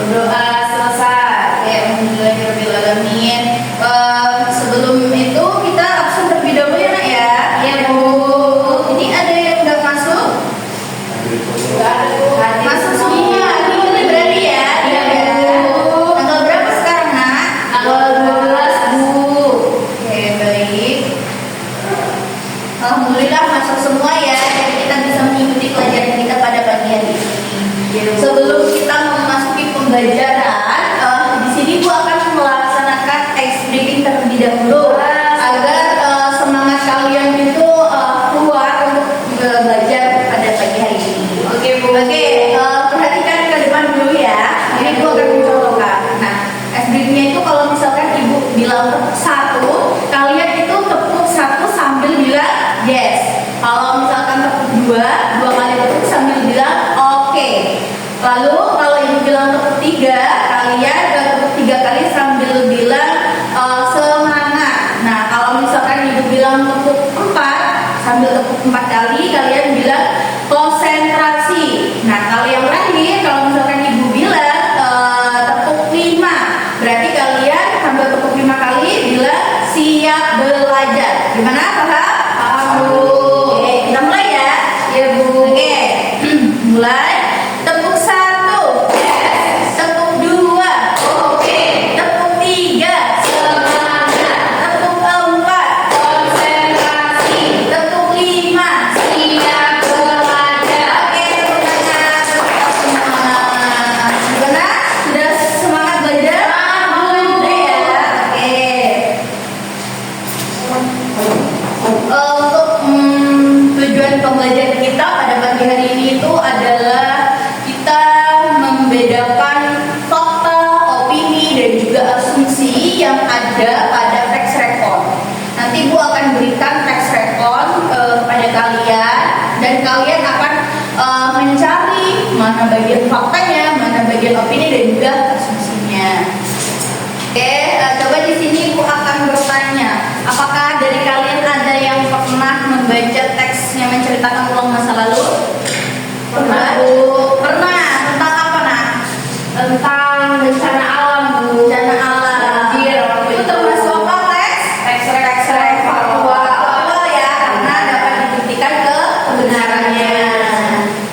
Berdoa selesai. Ya, alhamdulillahirobbilalamin. Sebelum itu kita absen terlebih dahulu ya nak ya. Iya Bu. Ini ada yang udah masuk? Enggak ada Bu. Masuk semua. Ini berarti ya. Iya Bu. Tanggal berapa sekarang nak? Tanggal 12 Bu. Oke, baik. Alhamdulillah masuk semua ya. Jadi kita bisa mengikuti pelajaran kita pada pagi hari ini. Sebelum kita memasuki pembelajaran, di sini Bu akan melaksanakan ice breaking terlebih dahulu agar semangat kalian itu keluar untuk belajar pada pagi hari ini. Oke Bu. Oke, perhatikan ke depan dulu ya. Ini Bu akan mencontohkan. Nah, ice breakingnya itu kalau misalkan Ibu bilang tepuk satu, kalian itu tepuk satu sambil bilang yes. Kalau misalkan tepuk dua kali tepuk sambil bilang oke. Lalu kalau Ibu bilang tepuk tiga, kalian tepuk tiga kali sambil bilang semangat. Nah, kalau misalkan Ibu bilang tepuk empat, sambil tepuk empat kali, kalian bilang konsentrasi. Nah, kalau yang terakhir, kalau misalkan Ibu bilang tepuk lima, berarti kalian sambil tepuk lima kali bilang siap belajar. Gimana, paham? Paham Bu. Oke, kita mulai ya. Iya Bu. Oke, mulai. Tepuk satu, tepuk dua, tepuk tiga, tepuk empat, Konsentrasi. tepuk lima. Siap belajar. Oke, tepuk tangan untuk semua. Gimana? Sudah semangat belajar? Sudah ya? Oke. Untuk tujuan pembelajaran kita pada pagi hari ini itu adalah kita membedakan fakta, opini, dan juga asumsi yang ada pada teks rekon. Nanti Bu akan berikan teks rekon kepada kalian, dan kalian akan mencari mana bagian faktanya, mana bagian opini, dan juga asumsinya. Oke, coba di sini Bu akan bertanya, apakah dari kalian ada yang pernah membaca teks yang menceritakan ulang masa lalu? Pernah, Bu. Pernah. Tentang apa nak? Tentang bencana alam Bu. Bencana alam. Banjir waktu Itu termasuk apa teks? Teks faktual. Faktual ya, karena dapat dibuktikan kebenarannya.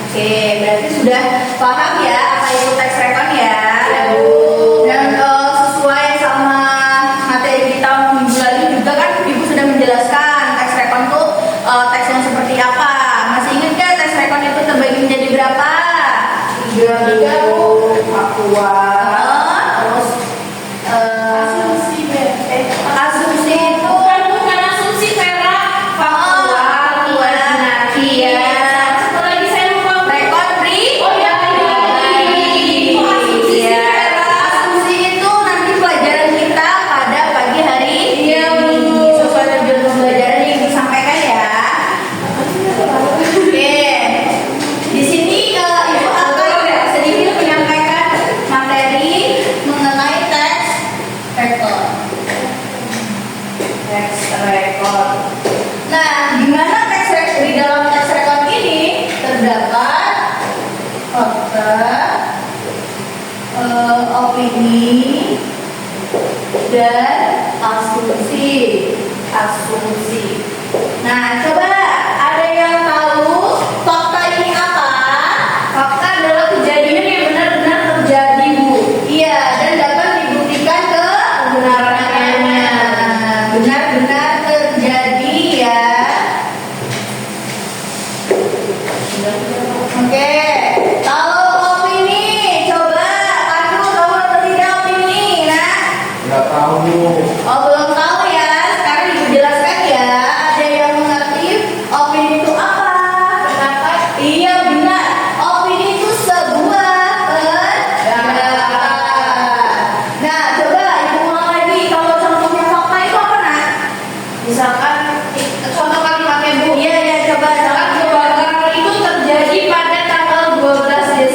Oke, berarti sudah paham ya apa itu teks rekon ya? Dan sesuai sama materi kita minggu lalu juga kan Ibu sudah menjelaskan teks rekon itu teks yang seperti apa. Masih ingat kan teks rekon itu terbagi menjadi berapa? Tiga Bu. Faktual. Terus Asumsi asumsi itu bukan asumsi Vera. Faktual. Imajinasi ya. Satu lagi saya lupa. rekon pri. Oh ya. Asumsi Iya. asumsi itu nanti pelajaran kita pada pagi hari Iya, Bu. ini sesuai tujuan pembelajaran yang disampaikan ya. Oke, di sini Ibu akan sedikit menyampaikan materi mengenai teks rekon. Teks rekon. Nah, di mana di dalam teks rekon ini terdapat fakta, opini, dan asumsi. Nah, coba ada yang tahu fakta ini apa? Fakta adalah kejadian yang benar-benar terjadi, Bu. Iya, dan dapat dibuktikan kebenarannya. Benar-benar terjadi ya. Oke, kalau opini, coba Pandu tahu atau tidak opini? Nah, Nggak tahu Bu. oh belum tahu ya. Sekarang Ibu jelaskan ya. Ada yang mengerti opini itu apa? Pendapat. Iya benar. Opini itu sebuah pendapat. Nah, coba Ibu ulang lagi. Kalau contohnya fakta itu apa nak? Misalkan contoh kalimatnya Bu. Iya ya, coba Misalkan kebakaran itu terjadi pada tanggal 12 Desember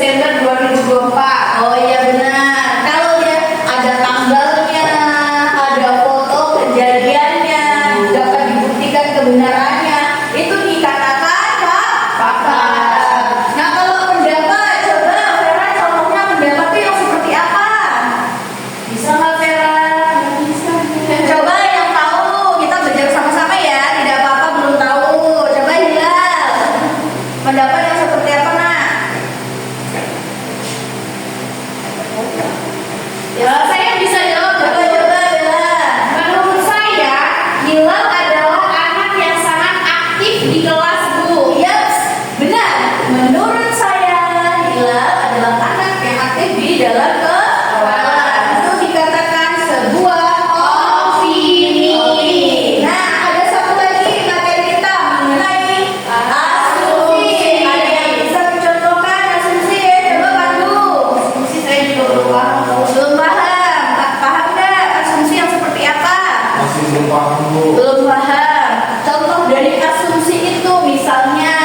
Pendapat yang seperti apa, Nak? Ya, saya bisa jawab. Coba Bella. Menurut saya, Hilal adalah anak yang sangat aktif di kelas, Bu. Yes, benar. Menurut saya, Hilal adalah anak yang aktif di dalam kelas. Itu dikatakan sebuah opini. Nah, ada satu lagi materi kita mengenai asumsi. Ada yang bisa mencontohkan asumsi? Coba Pandu. Asumsi saya juga belum paham, Bu. Belum paham? Paham nggak asumsi yang seperti apa? Masih belum paham, Bu. Belum paham. Contoh dari asumsi itu misalnya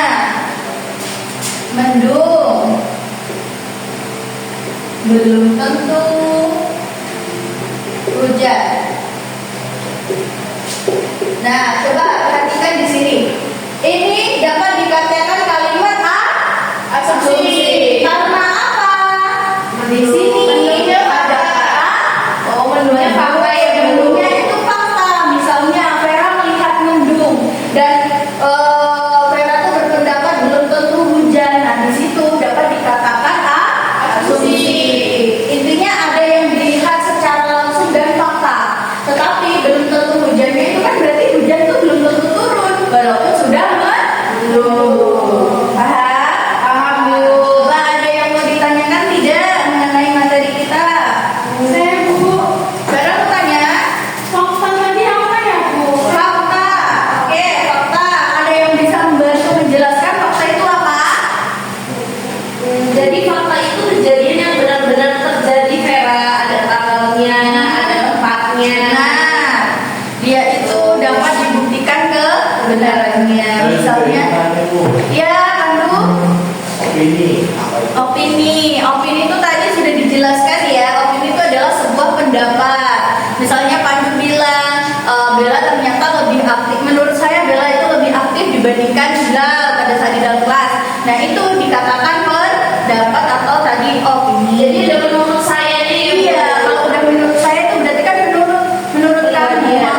mendung, belum tentu hujan. Nah, coba perhatikan di sini. Ini dapat dikatakan kalimat asumsi. Karena apa? Di sini Mendungnya ada kata mendungnya fakta ya, Bu. mendungnya itu fakta. Misalnya Vera melihat mendung dan Vera tuh berpendapat belum tentu hujan. Nah, di situ dapat dikatakan asumsi. Intinya ada yang dilihat secara langsung dan fakta. Tetapi belum tentu hujannya itu kan berarti hujan tuh belum tentu turun walaupun sudah mendung. Paham? Paham, Bu. Coba ada yang mau ditanyakan tidak mengenai materi kita? Saya, Bu. Vera mau tanya? Fakta tadi apa ya, Bu? Fakta. Oke, fakta. Ada yang bisa membantu menjelaskan fakta itu apa? Jadi fakta itu kejadian yang benar-benar terjadi, Vera. Ada tanggalnya, ada tempatnya. Nah, dia itu dapat dibuktikan kebenarannya. Misalnya, Tanya, Bu. ya Pandu, Opini apa itu? opini itu tadi sudah dijelaskan ya. Opini itu adalah sebuah pendapat. Misalnya Pandu bilang, Bella ternyata lebih aktif. Menurut saya Bella itu lebih aktif dibandingkan Hilal pada saat di dalam kelas. Nah, itu dikatakan pendapat atau tadi opini. Jadi ada menurut saya nih, Bu. Iya, kalau udah menurut saya itu berarti kan menurut kamu. Iya.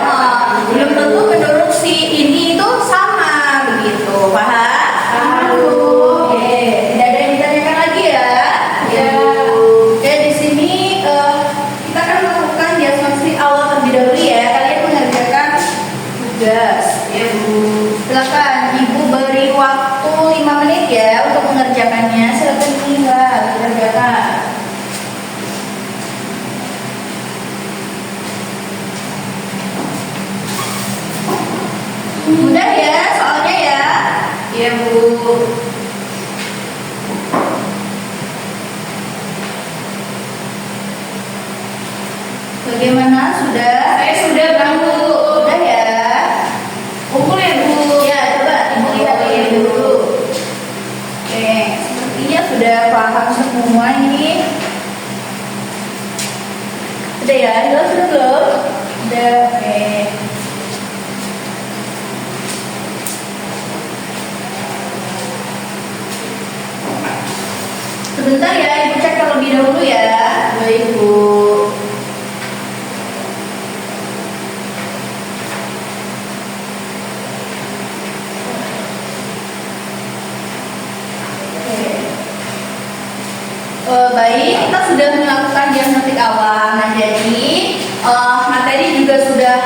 Belum tentu menurut si ini itu sama begitu. Paham? Paham, Bu. Oke, tidak ada yang ditanyakan lagi ya? Ya. Oke, di sini kita akan melakukan di asumsi awal terlebih dahulu ya. Kalian mengerjakan tugas. Ya, Bu. Silakan Ibu beri waktu 5 menit ya untuk mengerjakannya. Silakan tinggal dikerjakan. Mudah ya soalnya ya. Ya, Bu. Bagaimana sudah? Saya sudah, Bu. Sudah ya. Kumpul ya, Bu. Ya, coba Ibu lihat ini dulu. Oke, sepertinya sudah paham semua ini. Sudah ya, sudah belum? Sudah, oke. Sebentar ya, Ibu cek terlebih dahulu ya. Baik, Bu. Baik, kita sudah melakukan diagnostik awal. Nah, jadi materi juga sudah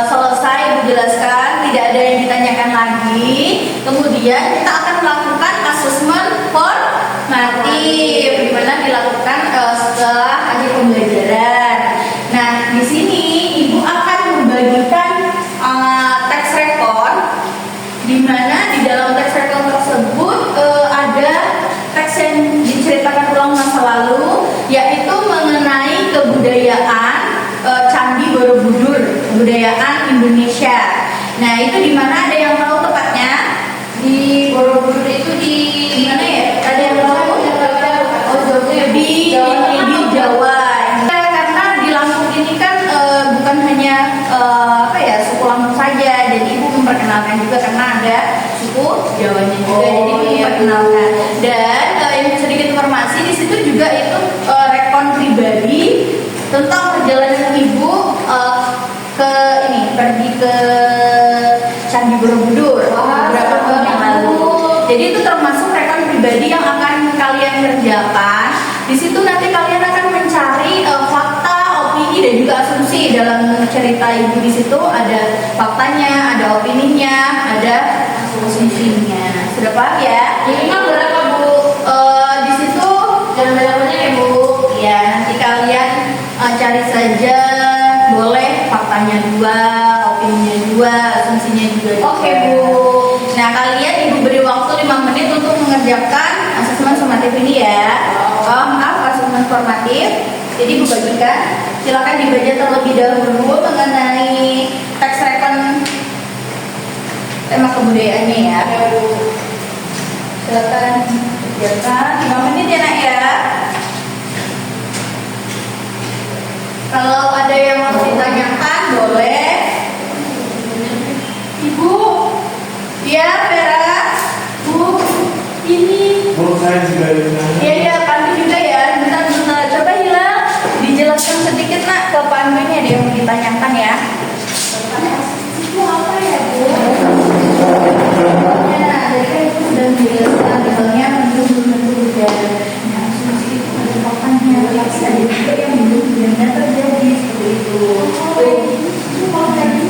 selesai dijelaskan, tidak ada yang ditanyakan lagi. Kemudian kita akan melakukan asesmen formatif, di mana dilakukan setelah akhir pembelajaran. Nah, di sini Ibu akan membagikan teks rekor, di mana di dalam teks rekor tersebut ada teks yang diceritakan ulang masa lalu, yaitu mengenai kebudayaan Candi Borobudur, kebudayaan Indonesia. Nah, itu di mana, ada yang tahu tepatnya? Di Borobudur itu di mana ya? Ada yang tahu? Oh, jauhnya di Jawa. Ya, karena di Lampung ini kan bukan hanya apa ya, suku Lampung saja. Jadi Ibu memperkenalkan juga karena ada suku Jawanya juga. Jadi Ibu memperkenalkan. Dan sedikit informasi di situ juga itu rekon pribadi tentang perjalanan Ibu ke ini, pergi ke Candi Borobudur beberapa tahun yang lalu. Jadi itu Di situ nanti kalian akan mencari fakta, opini dan juga asumsi. Dalam cerita ibu di situ ada faktanya, ada opininya, ada asumsinya. Sudah paham ya? Minimal berapa Bu? Di situ Jangan banyak-banyak ya Bu. ya nanti kalian cari saja, boleh faktanya 2, opininya 2, asumsinya juga. Oke Bu. Nah kalian ibu beri waktu 5 menit untuk mengerjakan asesmen formatif ini ya. Maaf, asesmen formatif. Jadi ibu bagikan, silakan dibaca terlebih dahulu mengenai teks rekon tema kebudayaannya ya. Silakan kerjakan 5 menit ya nak ya. Kalau ada yang mau ditanyakan boleh. Ibu, ya Vera, Bu, ini. Menurut saya juga ini. Iya, Pandu juga ya. Bentar, coba hilang. Dijelaskan sedikit nak ke Pandu ini ada yang mau ditanyakan ya. Itu apa ya Bu? Nah, tadi kan itu sudah menjelaskan misalnya mendung ya. Nah, asumsi itu ada faktanya, tapi ada juga yang mendung benar terjadi seperti itu. Itu mau dari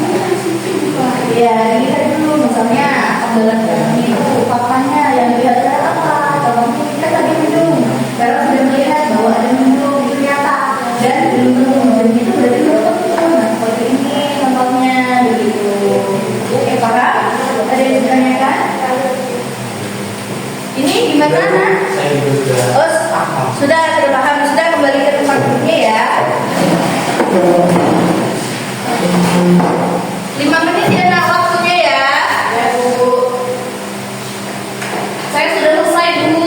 ya, lihat dulu misalnya pembelan itu faktanya yang dilihat apa? Contohnya kita tadi mendung, karena sudah melihat bahwa ada mendung itu nyata dan belum tentu hujan itu berarti belum tentu. Nah seperti ini contohnya begitu. Oke paham? Ada yang ditanyakan? Ini gimana? Saya juga sudah. Oh, sudah paham, sudah kembali ke tempat duduknya ya. 5 menit ya nak waktunya ya. Ya Bu. Saya sudah selesai Bu.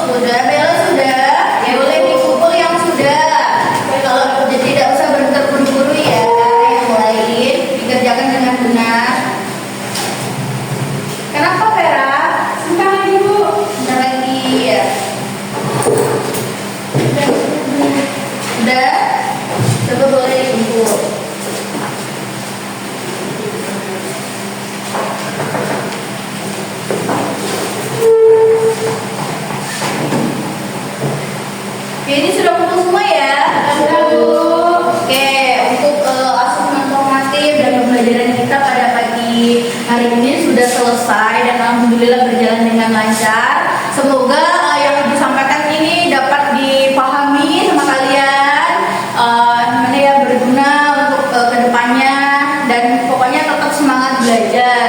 Sudah, Bella sudah. Ya boleh dikumpul yang sudah. Kalau jadi tidak usah terburu-buru ya. Yang lain dikerjakan dengan benar. Kenapa Vera? Sebentar lagi Bu. Bentar lagi ya. Sudah. Coba boleh dikumpul. Oke, ini sudah kumpul semua ya. Sudah Bu. Oke, untuk asesmen formatif dan pembelajaran kita pada pagi hari ini sudah selesai dan alhamdulillah berjalan dengan lancar. Semoga yang disampaikan ini dapat dipahami sama kalian, mana ya berguna untuk kedepannya dan pokoknya tetap semangat belajar.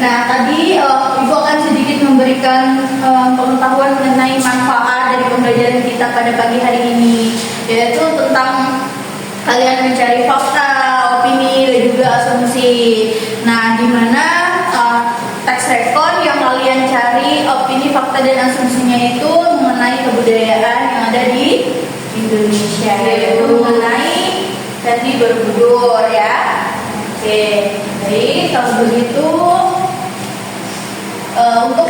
Nah tadi Ibu akan sedikit memberikan pengetahuan mengenai manfaat dari pembelajaran kita pada pagi hari ini, yaitu tentang kalian mencari fakta, opini, dan juga asumsi. Nah, di mana teks rekon yang kalian cari opini, fakta, dan asumsinya itu mengenai kebudayaan yang ada di Indonesia, yaitu mengenai Candi Borobudur ya. Oke, baik kalau begitu untuk